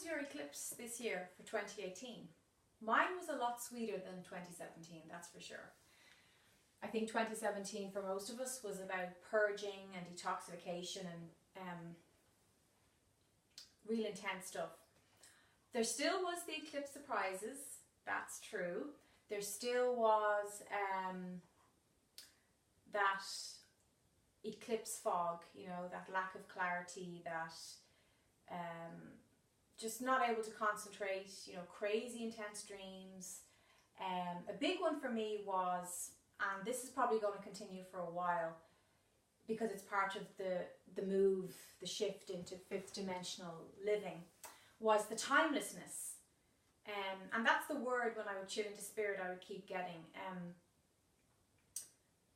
was your eclipse this year for 2018? Mine was a lot sweeter than 2017, that's for sure. I think 2017 for most of us was about purging and detoxification and real intense stuff. There still was the eclipse surprises, that's true. There still was that eclipse fog, you know, that lack of clarity, that just not able to concentrate, you know, crazy intense dreams. A big one for me was, and this is probably going to continue for a while because it's part of the move, the shift into fifth dimensional living, was the timelessness. And that's the word when I would tune into spirit I would keep getting.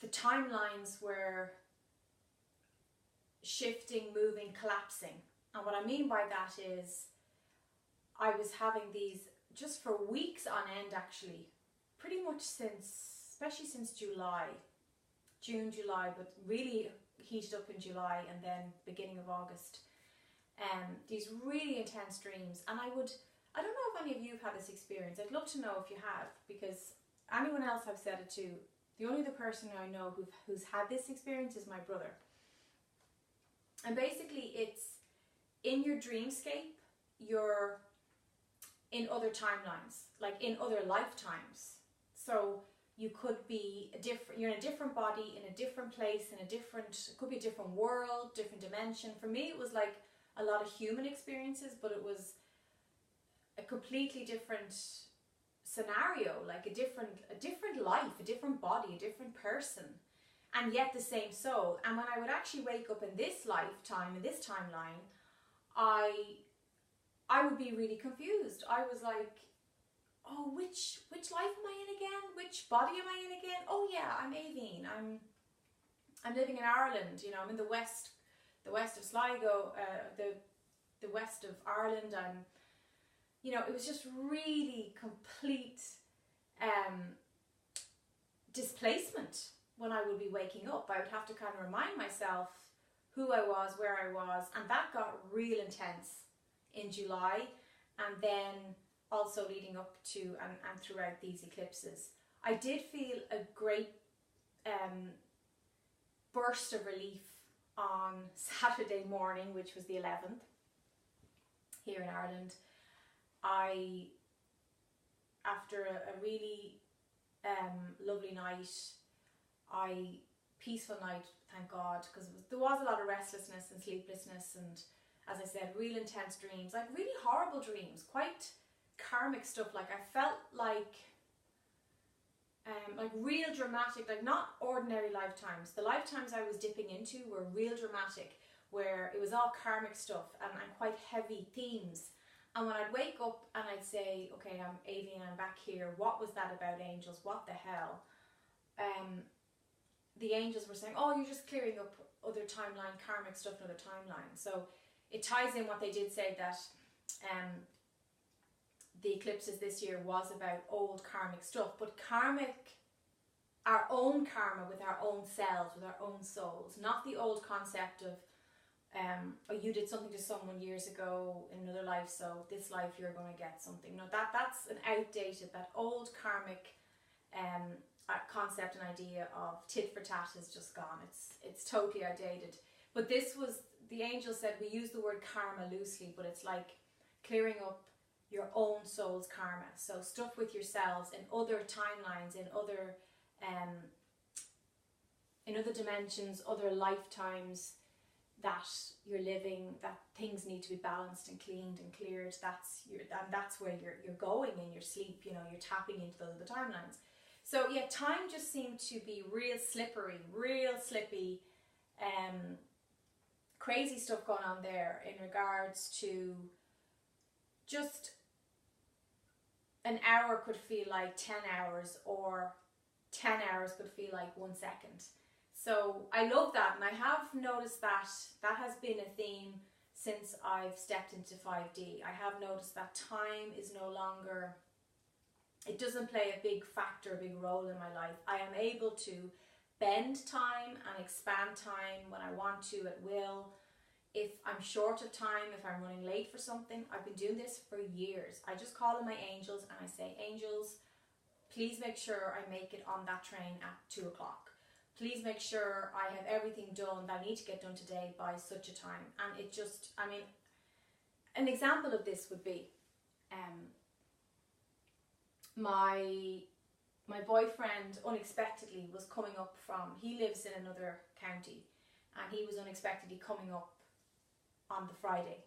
The timelines were shifting, moving, collapsing. And what I mean by that is I was having these just for weeks on end, actually, pretty much since, especially since June, July, but really heated up in July and then beginning of August. These really intense dreams. And I don't know if any of you have had this experience. I'd love to know if you have, because anyone else I've said it to, the only other person I know who's had this experience is my brother. And basically it's in your dreamscape, you're in other timelines, like in other lifetimes. So you could be you're in a different body, in a different place, it could be a different world, different dimension. For me, it was like a lot of human experiences, but it was a completely different scenario, like a different life, a different body, a different person, and yet the same soul. And when I would actually wake up in this lifetime, in this timeline, I would be really confused. I was like, oh, which life am I in again? Which body am I in again? Oh yeah, I'm Aveen. I'm living in Ireland. You know, I'm in the west of Sligo, the west of Ireland. You know, it was just really complete displacement when I would be waking up. I would have to kind of remind myself who I was, where I was, and that got real intense in July, and then also leading up to and throughout these eclipses. I did feel a great burst of relief on Saturday morning, which was the 11th, here in Ireland. After a really lovely night, peaceful night, thank God, because there was a lot of restlessness and sleeplessness, and as I said, real intense dreams, like really horrible dreams, quite karmic stuff. Like I felt like real dramatic, like not ordinary lifetimes. The lifetimes I was dipping into were real dramatic, where it was all karmic stuff and quite heavy themes. And when I'd wake up and I'd say, okay, I'm Aveen, I'm back here, what was that about, angels? What the hell? The angels were saying, oh, you're just clearing up other timeline, karmic stuff, another timeline. So it ties in what they did say, that the eclipses this year was about old karmic stuff, but karmic, our own karma with our own selves, with our own souls, not the old concept of oh, you did something to someone years ago in another life, so this life you're going to get something. No, that's an outdated, that old karmic concept and idea of tit for tat is just gone. It's totally outdated. But this was, the angel said, we use the word karma loosely, but it's like clearing up your own soul's karma. So stuff with yourselves in other timelines, in other dimensions, other lifetimes that you're living, that things need to be balanced and cleaned and cleared. That's where you're going in your sleep. You know, you're tapping into those other timelines. So yeah, time just seemed to be real slippery, real slippy. Crazy stuff going on there in regards to just an hour could feel like 10 hours, or 10 hours could feel like 1 second. So I love that, and I have noticed that has been a theme since I've stepped into 5D. I have noticed that time is no longer, it doesn't play a big factor, a big role in my life. I am able to bend time and expand time when I want to, at will. if I'm short of time, if I'm running late for something. I've been doing this for years. I just call in my angels and I say, angels, please make sure I make it on that train at 2 o'clock. Please make sure I have everything done that I need to get done today by such a time. And it just, I mean, an example of this would be my boyfriend unexpectedly was coming up from, he lives in another county, and he was unexpectedly coming up on the Friday.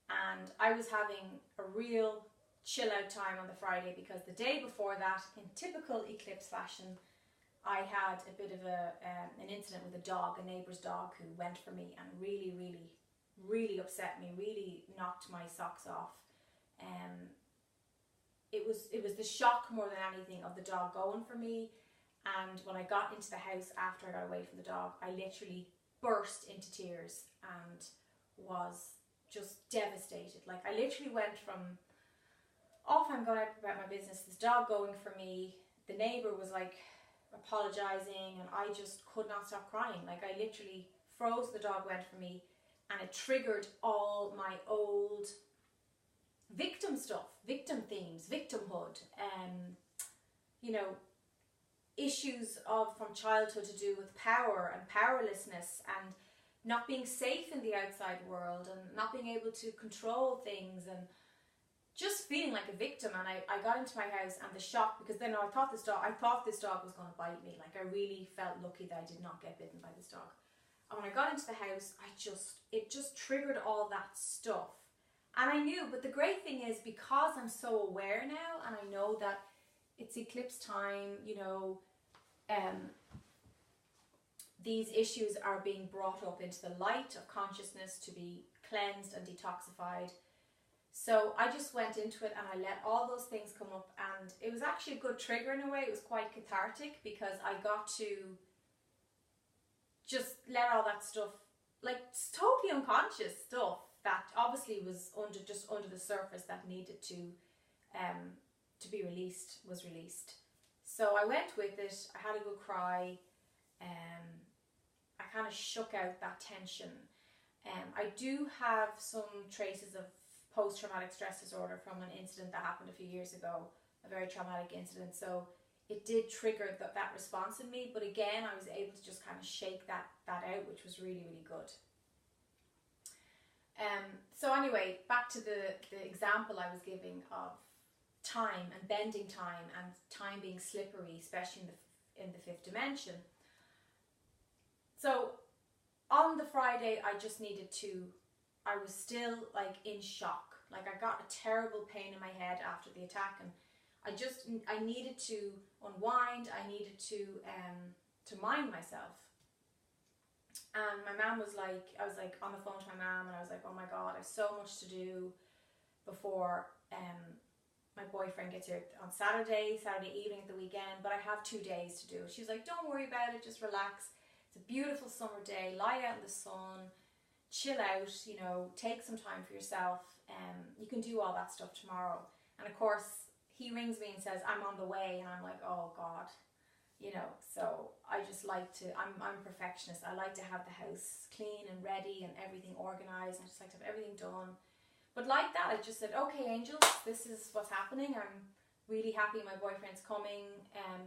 And I was having a real chill out time on the Friday because the day before that, in typical Eclipse fashion, I had a bit of an incident with a dog, a neighbour's dog, who went for me and really upset me, really knocked my socks off. It was the shock more than anything of the dog going for me. And when I got into the house after I got away from the dog, I literally burst into tears and was just devastated. Like, I literally went from off I'm going out about my business, this dog going for me, the neighbour was like apologising, and I just could not stop crying. Like, I literally froze, the dog went for me, and it triggered all my old victim stuff, victim themes, victimhood, you know, issues from childhood to do with power and powerlessness and not being safe in the outside world and not being able to control things and just feeling like a victim. And I got into my house, and the shock, because then I thought this dog was going to bite me. Like, I really felt lucky that I did not get bitten by this dog. And when I got into the house, it just triggered all that stuff. And I knew, but the great thing is, because I'm so aware now, and I know that it's eclipse time, you know, these issues are being brought up into the light of consciousness to be cleansed and detoxified. So I just went into it and I let all those things come up, and it was actually a good trigger in a way. It was quite cathartic because I got to just let all that stuff, like totally unconscious stuff that obviously was under the surface that needed to be released, was released. So I went with it. I had a good cry. I kind of shook out that tension. I do have some traces of post-traumatic stress disorder from an incident that happened a few years ago, a very traumatic incident. So it did trigger that response in me. But again, I was able to just kind of shake that out, which was really, really good. So anyway, back to the example I was giving of time and bending time and time being slippery, especially in the fifth dimension. So on the Friday, I was still like in shock. Like, I got a terrible pain in my head after the attack, and I needed to unwind. I needed to mind myself. And my mom was like, I was like on the phone to my mom, and I was like, oh my God, I have so much to do before my boyfriend gets here on Saturday evening at the weekend, but I have 2 days to do it. She was like, don't worry about it, just relax. It's a beautiful summer day, lie out in the sun, chill out, you know, take some time for yourself. You can do all that stuff tomorrow. And of course, he rings me and says, I'm on the way, and I'm like, oh God. You know, so I just like to, I'm a perfectionist. I like to have the house clean and ready and everything organized. I just like to have everything done. But like that, I just said, okay, angels, this is what's happening. I'm really happy my boyfriend's coming.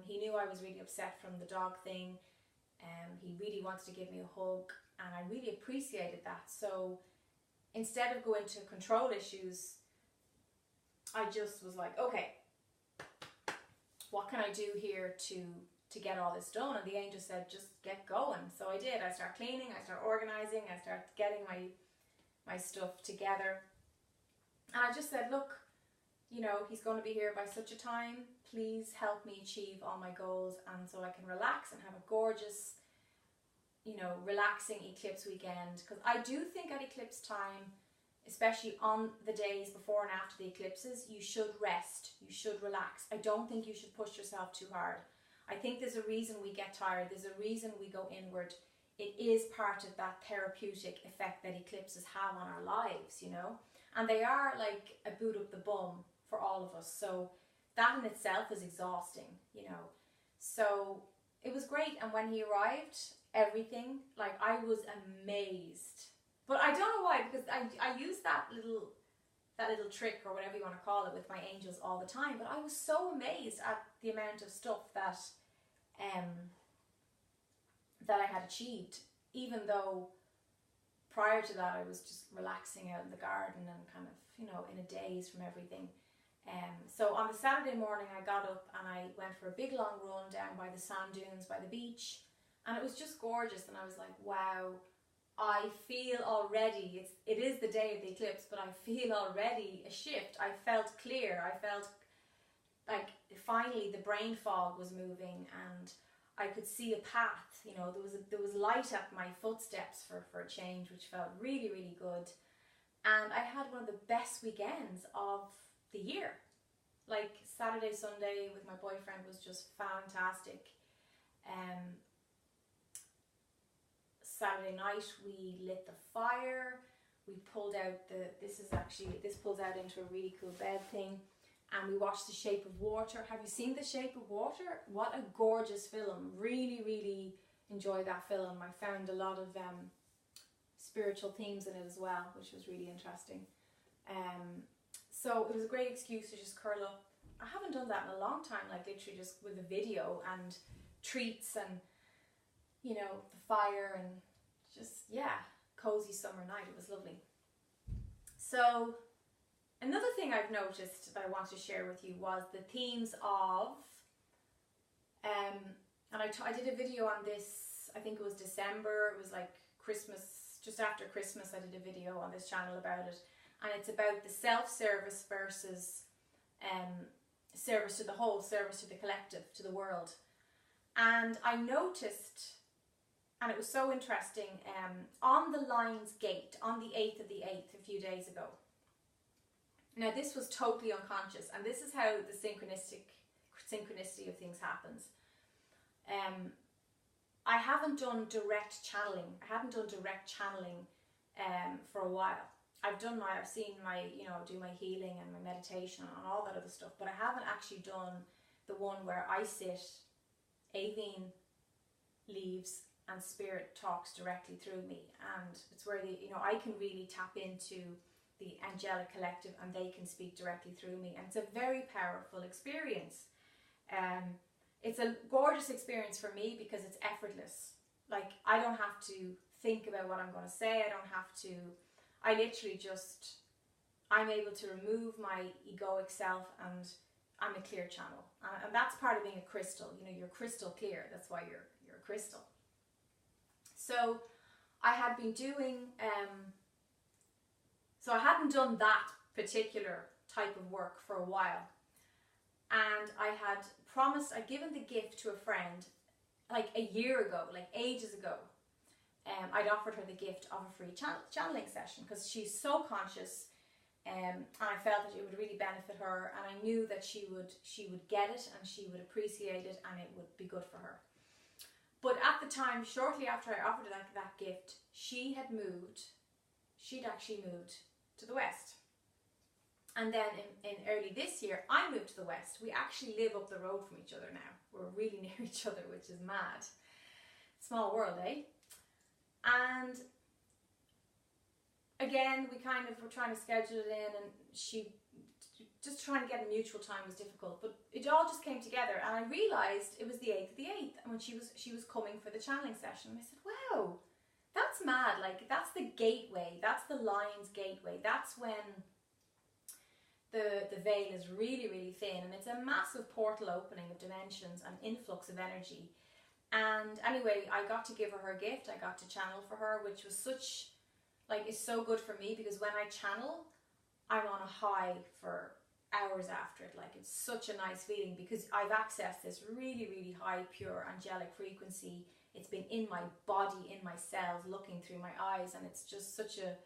He knew I was really upset from the dog thing. He really wanted to give me a hug, and I really appreciated that. So instead of going to control issues, I just was like, okay, what can I do here to get all this done? And the angel said, just get going. So I did. I started cleaning, I started organizing, I started getting my stuff together. And I just said, look, you know, he's going to be here by such a time. Please help me achieve all my goals, and so I can relax and have a gorgeous, you know, relaxing eclipse weekend. Because I do think at eclipse time, especially on the days before and after the eclipses, you should rest, you should relax. I don't think you should push yourself too hard. I think there's a reason we get tired, there's a reason we go inward. It is part of that therapeutic effect that eclipses have on our lives, you know. And they are like a boot up the bum for all of us. So that in itself is exhausting, you know. So it was great. And when he arrived, everything, like, I was amazed But I don't know why, because I use that little trick or whatever you want to call it with my angels all the time. But I was so amazed at the amount of stuff that I had achieved, even though prior to that I was just relaxing out in the garden and kind of, you know, in a daze from everything. So on the Saturday morning I got up and I went for a big long run down by the sand dunes by the beach, and it was just gorgeous. And I was like, wow, I feel already, it is the day of the eclipse, but I feel already a shift. I felt clear. I felt like finally the brain fog was moving and I could see a path. You know, there was light at my footsteps for a change, which felt really, really good. And I had one of the best weekends of the year. Like Saturday, Sunday with my boyfriend was just fantastic. Saturday night we lit the fire, we pulled out this pulls out into a really cool bed thing, and we watched The Shape of Water. Have you seen The Shape of Water? What a gorgeous film. Really, really enjoyed that film. I found a lot of spiritual themes in it as well, which was really interesting. So it was a great excuse to just curl up. I haven't done that in a long time, like literally just with a video and treats and, you know, the fire and just, yeah, cozy summer night. It was lovely. So another thing I've noticed that I want to share with you was the themes of, and I did a video on this, I think it was December, it was like Christmas, just after Christmas I did a video on this channel about it, and it's about the self-service versus service to the whole, service to the collective, to the world. And I noticed, and it was so interesting, on the Lion's Gate, on the 8th of the 8th, a few days ago. Now this was totally unconscious, and this is how the synchronicity of things happens. I haven't done direct channeling. I haven't done direct channeling for a while. I've seen my, you know, do my healing and my meditation and all that other stuff, but I haven't actually done the one where I sit, Aveen leaves, and spirit talks directly through me, and it's where I can really tap into the angelic collective and they can speak directly through me, and it's a very powerful experience. It's a gorgeous experience for me because it's effortless. Like, I don't have to think about what I'm going to say. I literally just, I'm able to remove my egoic self, and I'm a clear channel, and that's part of being a crystal. You know, you're crystal clear. That's why you're a crystal. So I had been doing, so I hadn't done that particular type of work for a while, and I had promised, I'd given the gift to a friend like a year ago, like ages ago. I'd offered her the gift of a free channeling session because she's so conscious, and I felt that it would really benefit her, and I knew that she would get it and she would appreciate it and it would be good for her. But at the time, shortly after I offered her that gift, she'd actually moved to the West. And then in early this year, I moved to the West. We actually live up the road from each other now. We're really near each other, which is mad. Small world, eh? And again, we were trying to schedule it in, and just trying to get a mutual time was difficult, but it all just came together, and I realized it was the 8th of the 8th, and when she was coming for the channeling session, and I said, wow, that's mad. Like, that's the gateway, that's the Lion's gateway, that's when the veil is really, really thin, and it's a massive portal opening of dimensions and influx of energy. And anyway, I got to give her gift, I got to channel for her, which was it's so good for me, because when I channel, I'm on a high for hours after it. Like, it's such a nice feeling because I've accessed this really, really high, pure, angelic frequency. It's been in my body, in my cells, looking through my eyes, and it's just such a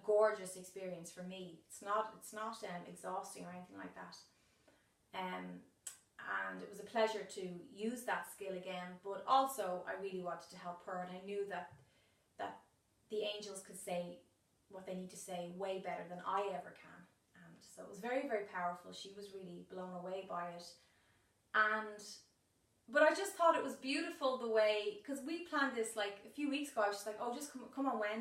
gorgeous experience for me. It's not exhausting or anything like that. And it was a pleasure to use that skill again, but also I really wanted to help her, and I knew that the angels could say what they need to say way better than I ever can. And so it was very, very powerful. She was really blown away by it. But I just thought it was beautiful the way, because we planned this like a few weeks ago. I was just like, oh, just come on Wednesday.